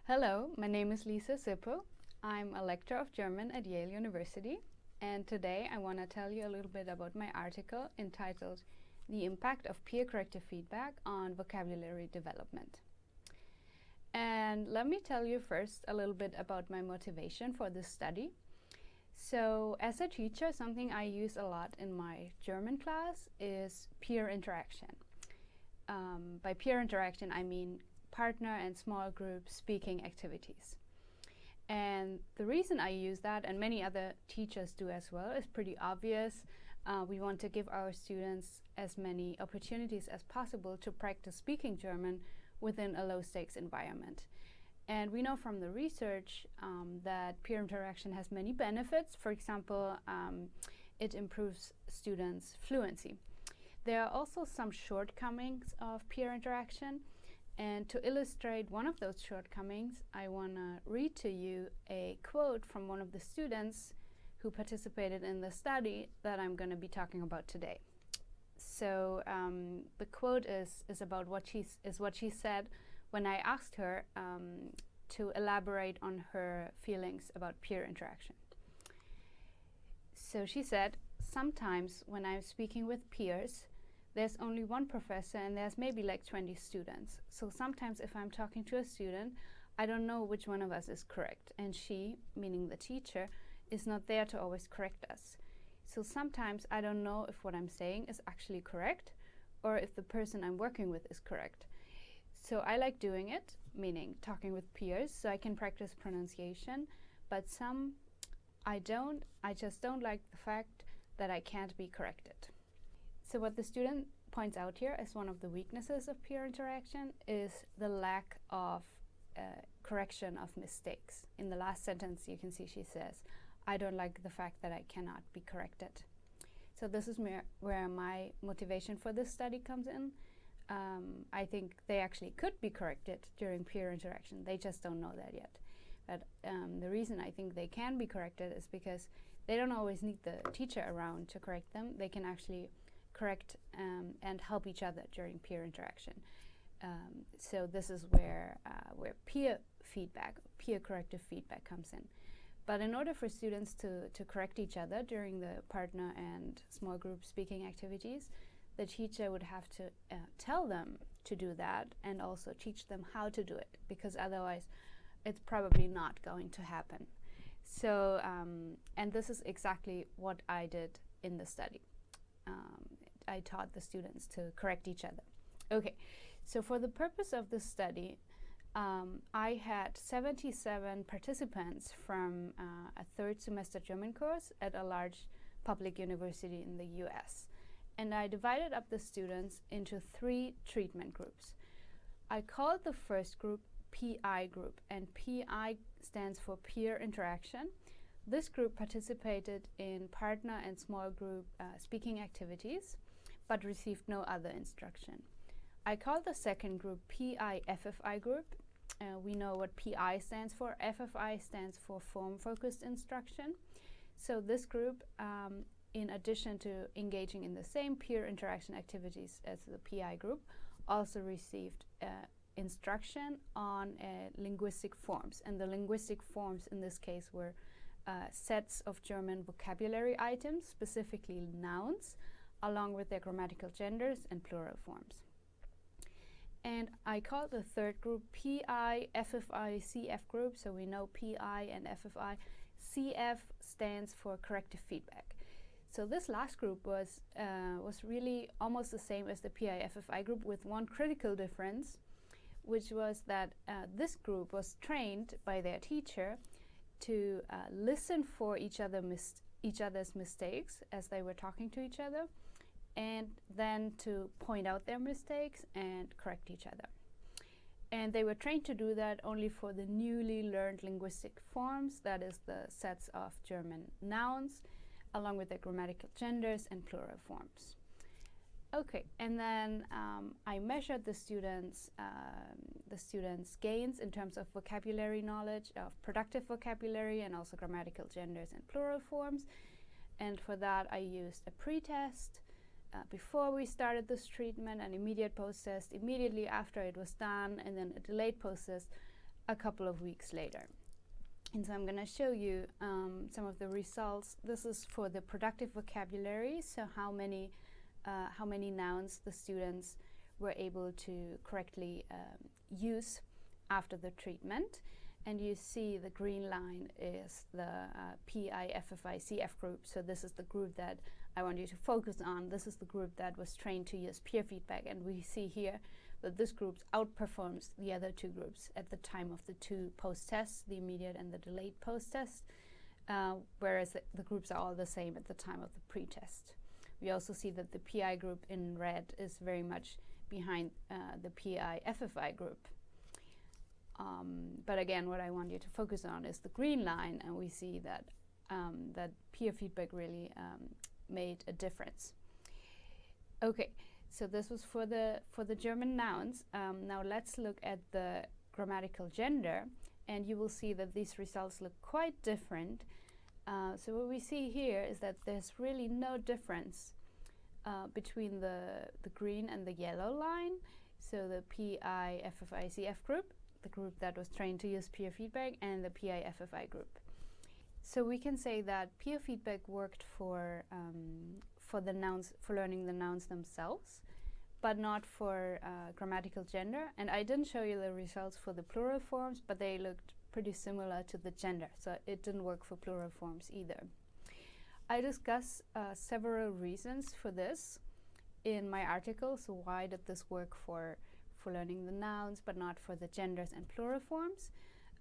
Hello, my name is Lieselotte Sippel. I'm a lecturer of German at Yale University, and today I want to tell you a little bit about my article entitled The Impact of Peer Corrective Feedback on Vocabulary Development. And let me tell you first a little bit about my motivation for this study. So as a teacher, something I use a lot in my German class is peer interaction. By peer interaction, I mean partner and small group speaking activities. And the reason I use that, and many other teachers do as well, is pretty obvious. We want to give our students as many opportunities as possible to practice speaking German within a low-stakes environment. And we know from the research that peer interaction has many benefits. For example, it improves students' fluency. There are also some shortcomings of peer interaction. And to illustrate one of those shortcomings, I want to read to you a quote from one of the students who participated in the study that I'm going to be talking about today. So the quote is about what she said when I asked her to elaborate on her feelings about peer interaction. So she said, "Sometimes when I'm speaking with peers, there's only one professor and there's maybe like 20 students. So sometimes if I'm talking to a student, I don't know which one of us is correct. And she, meaning the teacher, is not there to always correct us. So sometimes I don't know if what I'm saying is actually correct or if the person I'm working with is correct. So I like doing it, meaning talking with peers, so I can practice pronunciation, but some I don't. I just don't like the fact that I can't be corrected." So what the student points out here as one of the weaknesses of peer interaction is the lack of correction of mistakes. In the last sentence you can see she says, "I don't like the fact that I cannot be corrected." So this is where my motivation for this study comes in. I think they actually could be corrected during peer interaction. They just don't know that yet. But the reason I think they can be corrected is because they don't always need the teacher around to correct them. They can actually correct and help each other during peer interaction. So this is where peer feedback, peer corrective feedback comes in. But in order for students to correct each other during the partner and small group speaking activities, the teacher would have to tell them to do that and also teach them how to do it, because otherwise it's probably not going to happen. So, and this is exactly what I did in the study. I taught the students to correct each other. Okay, so for the purpose of this study, I had 77 participants from a third semester German course at a large public university in the US. And I divided up the students into 3 treatment groups. I called the first group PI group, and PI stands for peer interaction. This group participated in partner and small group speaking activities, but received no other instruction. I called the second group PI FFI group. We know what PI stands for. FFI stands for form-focused instruction. So this group, in addition to engaging in the same peer interaction activities as the PI group, also received instruction on linguistic forms. And the linguistic forms in this case were sets of German vocabulary items, specifically nouns, along with their grammatical genders and plural forms. And I called the third group PI FFI CF group, so we know PI and FFI. CF stands for corrective feedback. So this last group was really almost the same as the PI FFI group, with one critical difference, which was that this group was trained by their teacher to listen for each other's mistakes as they were talking to each other, and then to point out their mistakes and correct each other. And they were trained to do that only for the newly learned linguistic forms, that is the sets of German nouns, along with their grammatical genders and plural forms. Okay, and then I measured the students' gains in terms of vocabulary knowledge, of productive vocabulary, and also grammatical genders and plural forms. And for that, I used a pretest before we started this treatment, an immediate post-test immediately after it was done, and then a delayed post-test a couple of weeks later. And so I'm going to show you some of the results. This is for the productive vocabulary, so how many nouns the students were able to correctly use after the treatment. And you see the green line is the PI FFI CF group. So this is the group that I want you to focus on. This is the group that was trained to use peer feedback. And we see here that this group outperforms the other two groups at the time of the two post-tests, the immediate and the delayed post-test, whereas the groups are all the same at the time of the pre-test. We also see that the PI group in red is very much behind the PI FFI group. But again, what I want you to focus on is the green line, and we see that that peer feedback really made a difference. Okay, so this was for the German nouns. Now let's look at the grammatical gender, and you will see that these results look quite different. So what we see here is that there's really no difference between the green and the yellow line. So the PI FFI CF group, the group that was trained to use peer feedback, and the PI FFI group. So we can say that peer feedback worked for the nouns, for learning the nouns themselves, but not for grammatical gender. And I didn't show you the results for the plural forms, but they looked pretty similar to the gender, so it didn't work for plural forms either. I discuss several reasons for this in my article. So why did this work for learning the nouns but not for the genders and plural forms?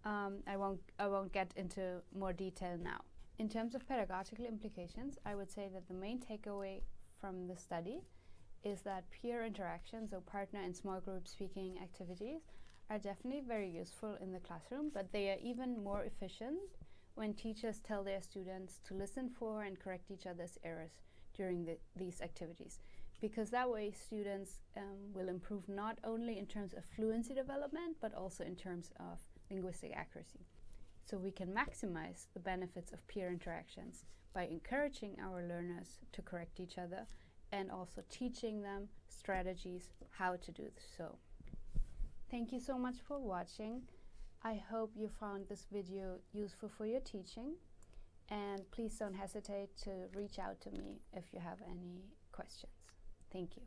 I won't get into more detail now. In terms of pedagogical implications, I would say that the main takeaway from the study is that peer interactions, or partner and small group speaking activities, are definitely very useful in the classroom, but they are even more efficient when teachers tell their students to listen for and correct each other's errors during these activities, because that way students will improve not only in terms of fluency development, but also in terms of linguistic accuracy. So we can maximize the benefits of peer interactions by encouraging our learners to correct each other and also teaching them strategies how to do so. Thank you so much for watching. I hope you found this video useful for your teaching, and please don't hesitate to reach out to me if you have any questions. Thank you.